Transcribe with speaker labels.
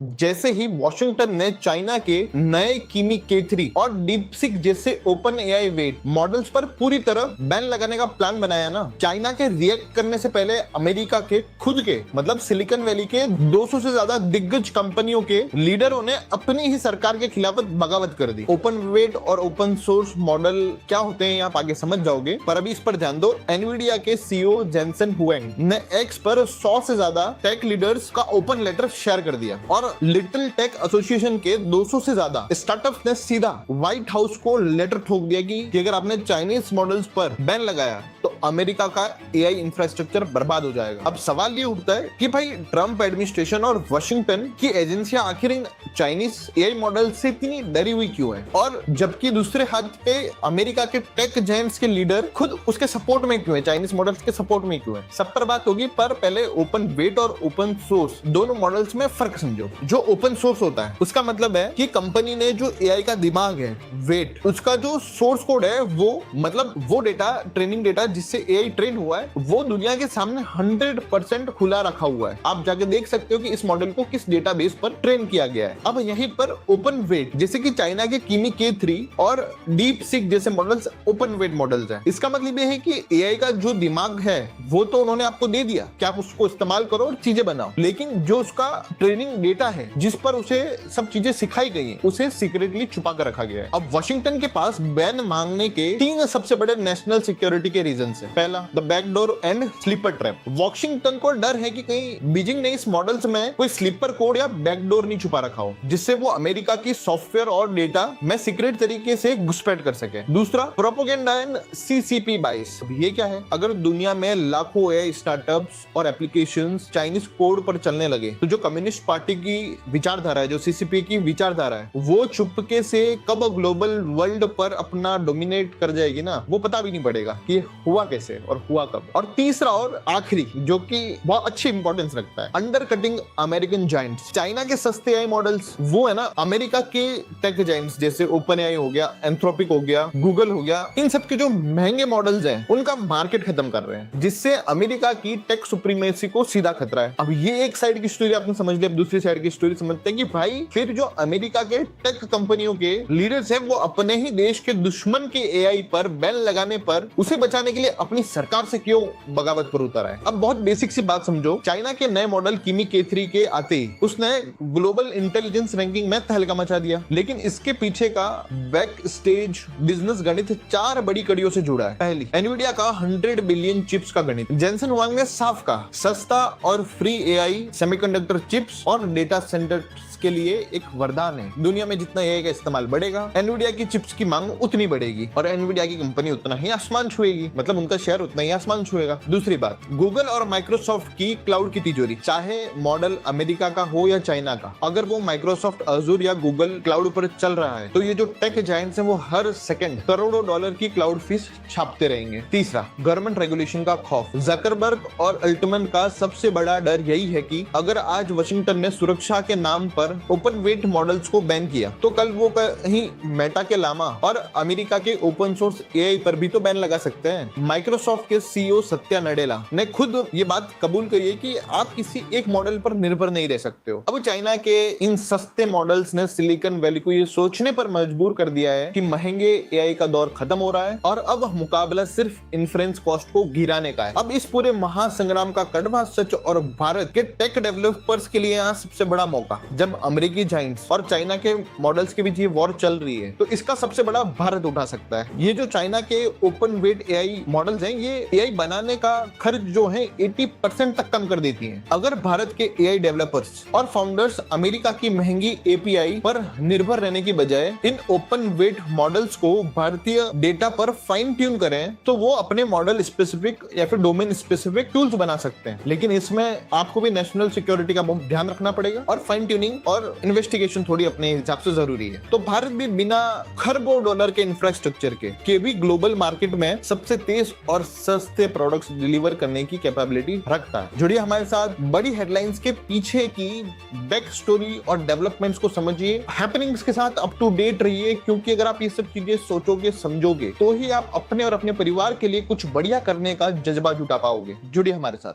Speaker 1: जैसे ही वॉशिंगटन ने चाइना के नए किमी K3 और डीपसीक जैसे ओपन एआई वेट मॉडल्स पर पूरी तरह बैन लगाने का प्लान बनाया ना, चाइना के रिएक्ट करने से पहले अमेरिका के खुद के मतलब सिलिकॉन वैली के 200 से ज्यादा दिग्गज कंपनियों के लीडरों ने अपनी ही सरकार के खिलाफ बगावत कर दी। ओपन वेट और ओपन सोर्स मॉडल क्या होते हैं आप आगे समझ जाओगे, पर अभी इस पर ध्यान दो। एनवीडिया के सीईओ जेनसन हुएंग ने एक्स पर 100 से ज्यादा टेक लीडर्स का ओपन लेटर शेयर कर दिया और लिटिल टेक एसोसिएशन के 200 से ज्यादा स्टार्टअप्स ने सीधा व्हाइट हाउस को लेटर ठोक दिया कि अगर आपने चाइनीज मॉडल्स पर बैन लगाया तो अमेरिका का एआई इंफ्रास्ट्रक्चर बर्बाद हो जाएगा। अब सवाल ये उठता है कि भाई ट्रम्प एडमिनिस्ट्रेशन और वाशिंगटन की एजेंसियां आखिर इन चाइनीज एआई मॉडल से इतनी डरी हुई क्यों है, और जबकि दूसरे हाथ पे अमेरिका के टेक जायंट्स के लीडर खुद उसके सपोर्ट में क्यों है, चाइनीज मॉडल्स के सपोर्ट में क्यों है। सब पर बात होगी, पर पहले ओपन वेट और ओपन सोर्स दोनों मॉडल्स में फर्क समझो। जो ओपन सोर्स होता है उसका मतलब है कि कंपनी ने जो एआई का दिमाग है वेट, उसका जो सोर्स कोड है वो मतलब वो डेटा, ट्रेनिंग डेटा जिससे एआई ट्रेन हुआ है, वो दुनिया के सामने 100% खुला रखा हुआ है। आप जाके देख सकते हो कि इस मॉडल को किस डेटाबेस पर ट्रेन किया गया है। अब यहीं पर ओपन वेट जैसे कि चाइना के किमी K3 और डीपसीक जैसे मॉडल्स ओपन वेट मॉडल्स हैं। इसका मतलब ये है कि एआई का जो दिमाग है वो तो उन्होंने आपको दे दिया कि आप उसको इस्तेमाल करो और चीजें बनाओ, लेकिन जो उसका ट्रेनिंग डेटा है जिस पर उसे सब चीजें सिखाई गई है उसे सीक्रेटली छुपा कर रखा गया है। अब वाशिंगटन के पास बैन मांगने के 3 सबसे बड़े नेशनल सिक्योरिटी के रीजन है। पहला, the backdoor and sleeper trap. Washington को डर है कि कहीं बीजिंग ने इस मॉडल्स में कोई स्लीपर कोड या बैकडोर नहीं छुपा रखा हो जिससे वो अमेरिका की सॉफ्टवेयर और डेटा में सीक्रेट तरीके से घुसपैठ कर सके। दूसरा, प्रोपेगेंडा एंड CCP बाइस। ये क्या है? अगर दुनिया में लाखों एआई स्टार्टअप्स और एप्लीकेशंस चाइनीज कोड पर चलने लगे तो जो कम्युनिस्ट पार्टी की विचारधारा है, जो CCP की विचारधारा है, वो चुपके से कब ग्लोबल वर्ल्ड पर अपना डोमिनेट कर जाएगी ना, वो पता भी नहीं पड़ेगा कि हुआ कैसे और हुआ कब। और तीसरा और आखिरी जो कि बहुत अच्छी इंपॉर्टेंस रखता है, अंडरकटिंग अमेरिकन जायंट्स। चाइना के सस्ते एआई मॉडल्स वो है ना अमेरिका के टेक जायंट्स जैसे ओपन एआई हो गया, एंथ्रोपिक हो गया, गूगल हो गया, इन सब के जो महंगे मॉडल्स हैं उनका मार्केट खत्म कर रहे हैं, जिससे अमेरिका की टेक सुप्रीमेसी को सीधा खतरा है। अब ये एक साइड की स्टोरी आपने समझ ली, अब दूसरी साइड की स्टोरी समझते हैं कि भाई फिर जो अमेरिका के टेक कंपनियों के लीडर्स हैं वो अपने ही देश के दुश्मन के एआई पर बैन लगाने पर उसे बचाने के लिए अपनी सरकार से क्यों बगावत पर उतर है। अब बहुत बेसिक सी बात समझो, चाइना के नए मॉडल किमी K3 के आते ही उसने ग्लोबल इंटेलिजेंस रैंकिंग में तहलका मचा दिया, लेकिन इसके पीछे का बैक स्टेज बिजनेस गणित 4 बड़ी कड़ियों से जुड़ा है। पहली, एनवीडिया का 100 बिलियन चिप्स का गणित। जेनसन हुआंग ने साफ कहा, सस्ता और फ्री एआई सेमीकंडक्टर चिप्स और डेटा सेंटर के लिए एक वरदान है। दुनिया में जितना एआई का इस्तेमाल बढ़ेगा, एनवीडिया की चिप्स की मांग उतनी बढ़ेगी और एनवीडिया की कंपनी उतना ही आसमान छुएगी, मतलब उनका शेयर उतना ही आसमान छुएगा। दूसरी बात, गूगल और माइक्रोसॉफ्ट की क्लाउड की तिजोरी, चाहे मॉडल अमेरिका का हो या चाइना का, अगर वो माइक्रोसॉफ्ट अजूर या गूगल क्लाउड पर चल रहा है तो ये जो टेक जायंट्स हैं वो हर सेकंड करोड़ों डॉलर की क्लाउड फीस छापते रहेंगे। तीसरा, गवर्नमेंट रेगुलेशन का खौफ। जकरबर्ग और अल्टमैन का सबसे बड़ा डर यही है कि अगर आज वाशिंगटन ने सुरक्षा के नाम पर ओपन वेट मॉडल्स को बैन किया तो कल वो कहीं मेटा के लामा और अमेरिका के ओपन सोर्स एआई पर भी तो बैन लगा सकते हैं। माइक्रोसॉफ्ट के सीईओ सत्या नडेला ने खुद ये बात कबूल करी है कि आप किसी एक मॉडल पर निर्भर नहीं रह सकते हो। अब चाइना के इन सस्ते मॉडल्स ने सिलिकॉन वैली को ये सोचने पर मजबूर कर दिया है कि महंगे एआई का दौर खत्म हो रहा है और अब मुकाबला सिर्फ इन्फ्रेंस कॉस्ट को गिराने का है। अब इस पूरे महासंग्राम का कड़वा सच और भारत के टेक डेवलपर्स के लिए यहाँ सबसे बड़ा मौका, जब अमेरिकी जायंट्स और चाइना के मॉडल्स के बीच ये वॉर चल रही है तो इसका सबसे बड़ा भारत उठा सकता है। ये जो चाइना के ओपन वेट एआई मॉडल्स हैं ये एआई बनाने का खर्च जो है 80% तक कम कर देती हैं। अगर भारत के एआई डेवलपर्स और फाउंडर्स अमेरिका की महंगी एपीआई पर निर्भर रहने की बजाय इन ओपन वेट मॉडल्स को भारतीय डेटा पर फाइन ट्यून करें तो वो अपने मॉडल स्पेसिफिक या फिर डोमेन स्पेसिफिक टूल्स बना सकते हैं। लेकिन इसमें आपको भी नेशनल सिक्योरिटी का बहुत ध्यान रखना पड़ेगा और फाइन ट्यूनिंग और इन्वेस्टिगेशन थोड़ी अपने हिसाब से जरूरी है। तो भारत भी बिना खरबों डॉलर के इंफ्रास्ट्रक्चर के भी ग्लोबल मार्केट में सबसे तेज और सस्ते प्रोडक्ट्स डिलीवर करने की कैपेबिलिटी रखता है। जुड़िए हमारे साथ, बड़ी हेडलाइंस के पीछे की बैक स्टोरी और डेवलपमेंट्स को समझिए, हैपनिंग्स के साथ अप टू डेट रहिए, क्योंकि अगर आप ये सब चीजें सोचोगे समझोगे तो ही आप अपने और अपने परिवार के लिए कुछ बढ़िया करने का जज्बा जुटा पाओगे। जुड़िए हमारे साथ।